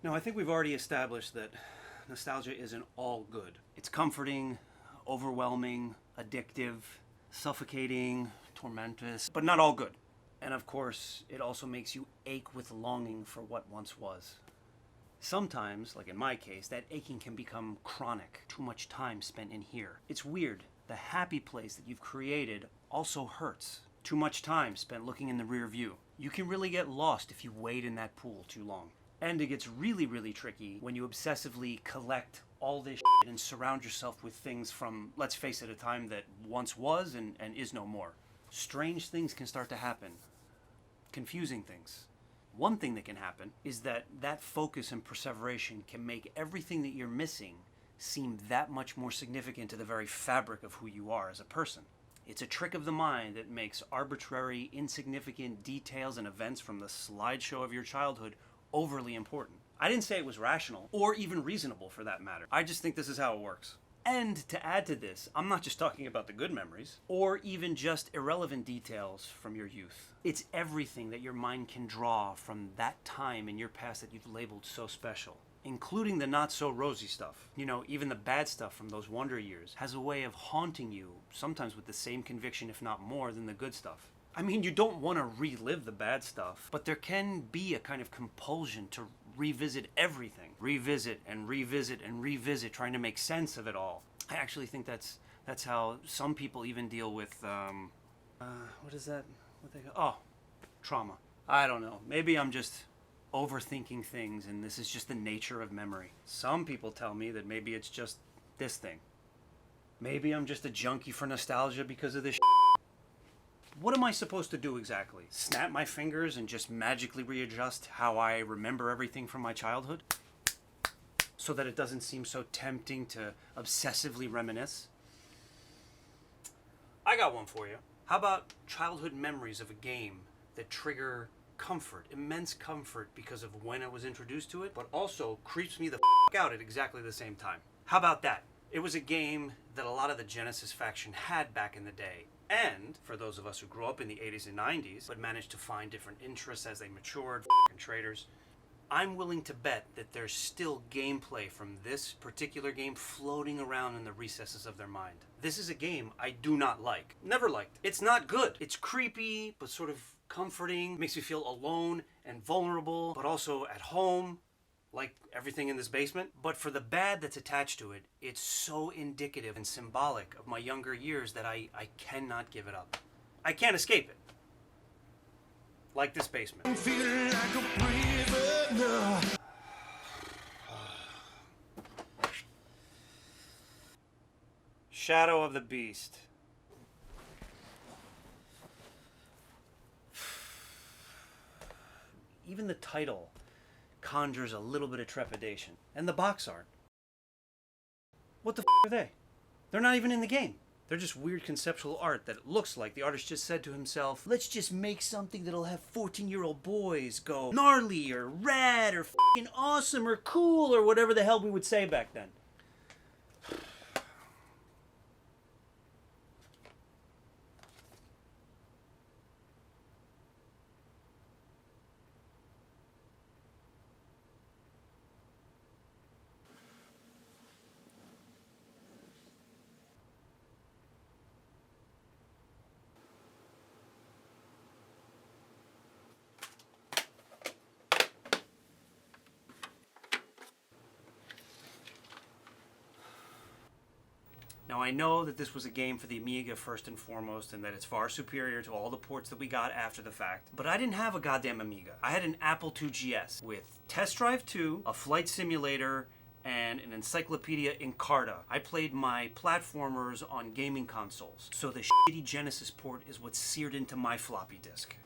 Now, I think we've already established that nostalgia isn't all good. It's comforting, overwhelming, addictive, suffocating, tormentous, but not all good. And of course, it also makes you ache with longing for what once was. Sometimes, like in my case, that aching can become chronic. Too much time spent in here. It's weird. The happy place that you've created also hurts. Too much time spent looking in the rear view. You can really get lost if you wade in that pool too long. And it gets really, really tricky when you obsessively collect all this shit and surround yourself with things from, let's face it, a time that once was and is no more. Strange things can start to happen. Confusing things. One thing that can happen is that focus and perseveration can make everything that you're missing seem that much more significant to the very fabric of who you are as a person. It's a trick of the mind that makes arbitrary, insignificant details and events from the slideshow of your childhood overly important. I didn't say it was rational, or even reasonable for that matter. I just think this is how it works. And to add to this, I'm not just talking about the good memories, or even just irrelevant details from your youth. It's everything that your mind can draw from that time in your past that you've labeled so special, including the not-so-rosy stuff. You know, even the bad stuff from those wonder years has a way of haunting you, sometimes with the same conviction, if not more, than the good stuff. I mean, you don't want to relive the bad stuff, but there can be a kind of compulsion to revisit everything. Revisit and revisit and revisit, trying to make sense of it all. I actually think that's how some people even deal with, what is that? What they go? Oh, trauma. I don't know. Maybe I'm just overthinking things and this is just the nature of memory. Some people tell me that maybe it's just this thing. Maybe I'm just a junkie for nostalgia because of this shit. What am I supposed to do exactly? Snap my fingers and just magically readjust how I remember everything from my childhood? So that it doesn't seem so tempting to obsessively reminisce? I got one for you. How about childhood memories of a game that trigger comfort, immense comfort because of when I was introduced to it, but also creeps me the f*** out at exactly the same time? How about that? It was a game that a lot of the Genesis faction had back in the day. And for those of us who grew up in the 80s and 90s, but managed to find different interests as they matured, f***ing traders, I'm willing to bet that there's still gameplay from this particular game floating around in the recesses of their mind. This is a game I do not like. Never liked. It's not good. It's creepy, but sort of comforting. Makes me feel alone and vulnerable, but also at home, like everything in this basement. But for the bad that's attached to it, it's so indicative and symbolic of my younger years that I cannot give it up. I can't escape it. Like this basement. I'm feeling like a prisoner. Shadow of the Beast. Even the title conjures a little bit of trepidation. And the box art. What the f*** are they? They're not even in the game. They're just weird conceptual art that looks like the artist just said to himself, let's just make something that'll have 14-year-old boys go gnarly or rad or f***ing awesome or cool or whatever the hell we would say back then. Now I know that this was a game for the Amiga first and foremost, and that it's far superior to all the ports that we got after the fact, but I didn't have a goddamn Amiga. I had an Apple II GS with Test Drive 2, a flight simulator, and an Encyclopedia Encarta. I played my platformers on gaming consoles, so the shitty Genesis port is what's seared into my floppy disk.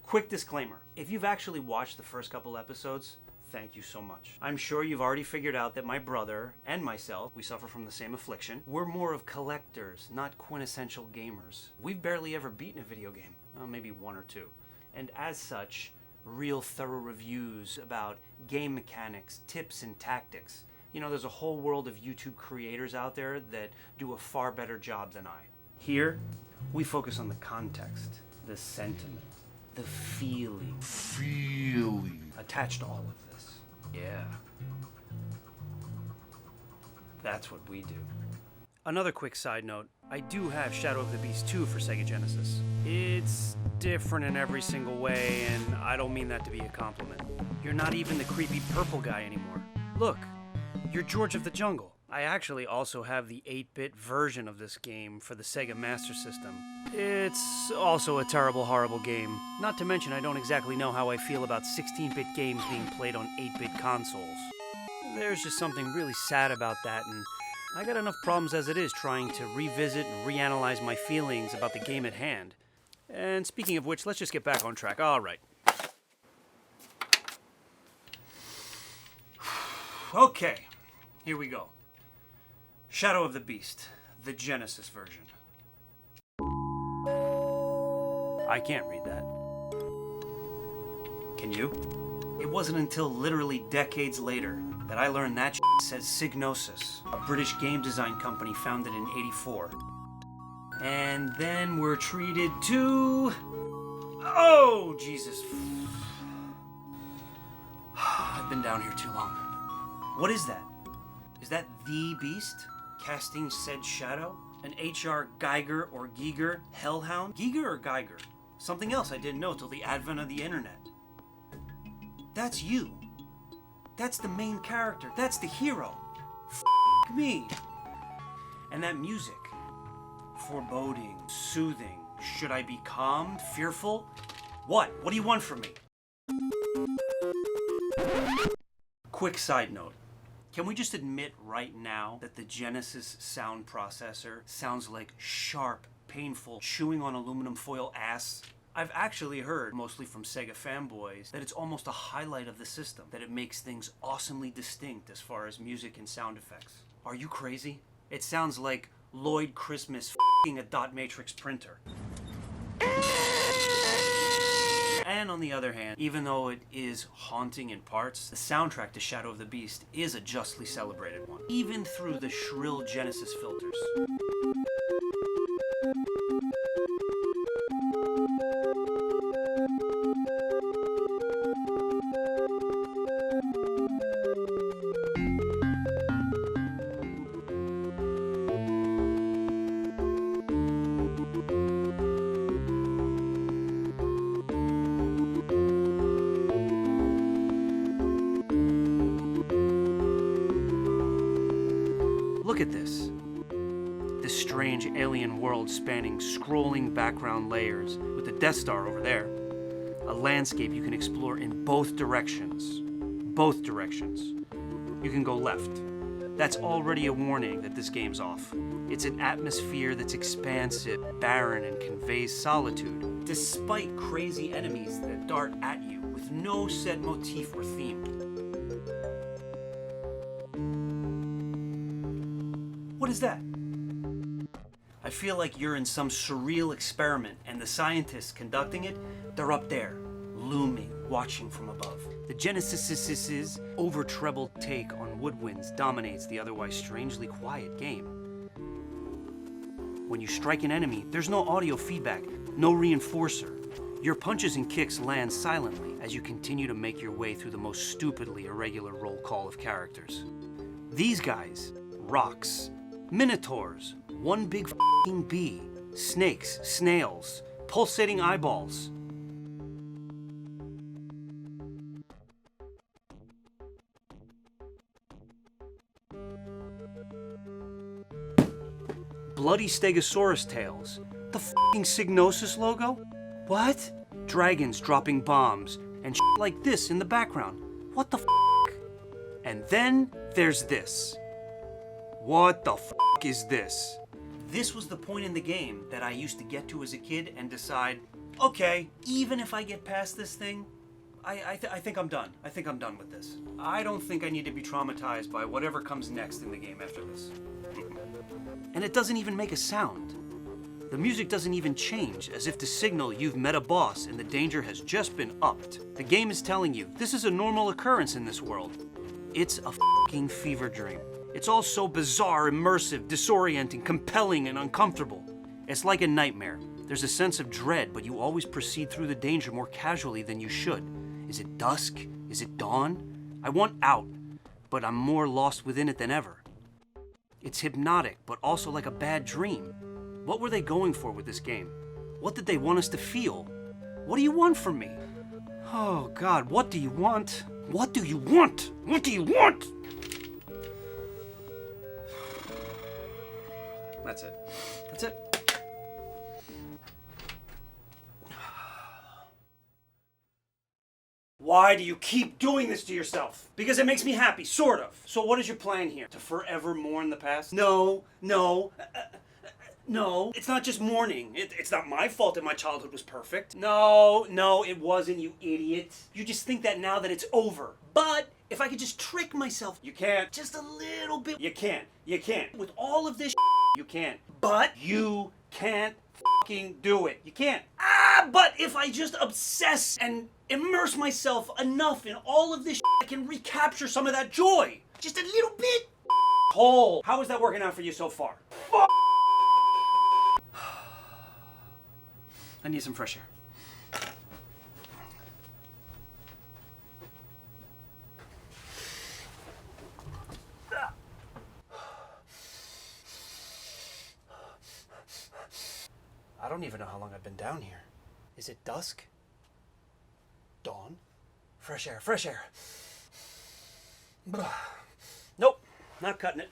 Quick disclaimer, if you've actually watched the first couple episodes, thank you so much. I'm sure you've already figured out that my brother and myself, we suffer from the same affliction. We're more of collectors, not quintessential gamers. We've barely ever beaten a video game, well, maybe one or two. And as such, real thorough reviews about game mechanics, tips, and tactics. You know, there's a whole world of YouTube creators out there that do a far better job than I. Here, we focus on the context, the sentiment, the feeling attached to all of this. Yeah. That's what we do. Another quick side note, I do have Shadow of the Beast 2 for Sega Genesis. It's different in every single way, and I don't mean that to be a compliment. You're not even the creepy purple guy anymore. Look, you're George of the Jungle. I actually also have the 8-bit version of this game for the Sega Master System. It's also a terrible, horrible game. Not to mention I don't exactly know how I feel about 16-bit games being played on 8-bit consoles. There's just something really sad about that, and I got enough problems as it is trying to revisit and reanalyze my feelings about the game at hand. And speaking of which, let's just get back on track. All right. Okay, here we go. Shadow of the Beast, the Genesis version. I can't read that. Can you? It wasn't until literally decades later that I learned that says Psygnosis, a British game design company founded in '84. And then we're treated to... Oh, Jesus. I've been down here too long. What is that? Is that the Beast casting said shadow? An H.R. Geiger or Giger hellhound? Giger or Geiger? Something else I didn't know till the advent of the internet. That's you. That's the main character. That's the hero. F*** me. And that music. Foreboding, soothing. Should I be calmed, fearful? What? What do you want from me? Quick side note. Can we just admit right now that the Genesis sound processor sounds like sharp, painful, chewing on aluminum foil ass? I've actually heard, mostly from Sega fanboys, that it's almost a highlight of the system, that it makes things awesomely distinct as far as music and sound effects. Are you crazy? It sounds like Lloyd Christmas f***ing a dot matrix printer. And on the other hand, even though it is haunting in parts, the soundtrack to Shadow of the Beast is a justly celebrated one, even through the shrill Genesis filters. Look at this. This strange alien world spanning scrolling background layers with the Death Star over there. A landscape you can explore in both directions. Both directions. You can go left. That's already a warning that this game's off. It's an atmosphere that's expansive, barren, and conveys solitude, despite crazy enemies that dart at you with no set motif or theme. What is that? I feel like you're in some surreal experiment, and the scientists conducting it, they're up there, looming, watching from above. The Genesis's over-trebled take on woodwinds dominates the otherwise strangely quiet game. When you strike an enemy, there's no audio feedback, no reinforcer. Your punches and kicks land silently as you continue to make your way through the most stupidly irregular roll call of characters. These guys, rocks, minotaurs, one big f***ing bee, snakes, snails, pulsating eyeballs. bloody Stegosaurus tails. The f***ing Signosis logo? What? Dragons dropping bombs and shit like this in the background. What the f***? And then there's this. What the f*** is this? This was the point in the game that I used to get to as a kid and decide, okay, even if I get past this thing, I think I'm done. I think I'm done with this. I don't think I need to be traumatized by whatever comes next in the game after this. And it doesn't even make a sound. The music doesn't even change, as if to signal you've met a boss and the danger has just been upped. The game is telling you, this is a normal occurrence in this world. It's a f***ing fever dream. It's all so bizarre, immersive, disorienting, compelling, and uncomfortable. It's like a nightmare. There's a sense of dread, but you always proceed through the danger more casually than you should. Is it dusk? Is it dawn? I want out, but I'm more lost within it than ever. It's hypnotic, but also like a bad dream. What were they going for with this game? What did they want us to feel? What do you want from me? Oh God, what do you want? What do you want? What do you want? That's it. That's it. Why do you keep doing this to yourself? Because it makes me happy, sort of. So what is your plan here? To forever mourn the past? No. No, it's not just mourning. It's not my fault that my childhood was perfect. No, it wasn't, you idiot. You just think that now that it's over. But if I could just trick myself, you can't. Just a little bit. You can't. With all of this you can't. But you can't fucking do it. You can't. But if I just obsess and immerse myself enough in all of this I can recapture some of that joy. Just a little bit. Hole. How is that working out for you so far? I need some fresh air. I don't even know how long I've been down here. Is it dusk? Dawn? Fresh air, fresh air. Nope, not cutting it.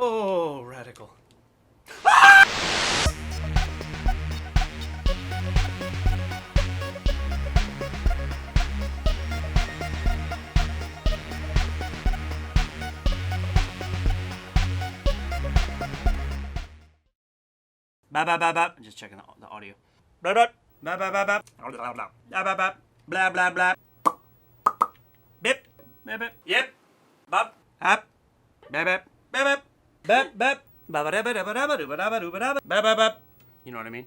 Oh, radical. Bap, bap, bap, bap. I'm just checking the audio. Bap, bap, bap, bap, bap, bap. Bap, bap, bap, bap. Blah, blah, blah. Bip, bip, bip. Yep. Bap, hap. Bap, bap, bap, bap. Bap, bap. Bap, bap, bap, bap, bap, bap, bap, bap, bap. You know what I mean?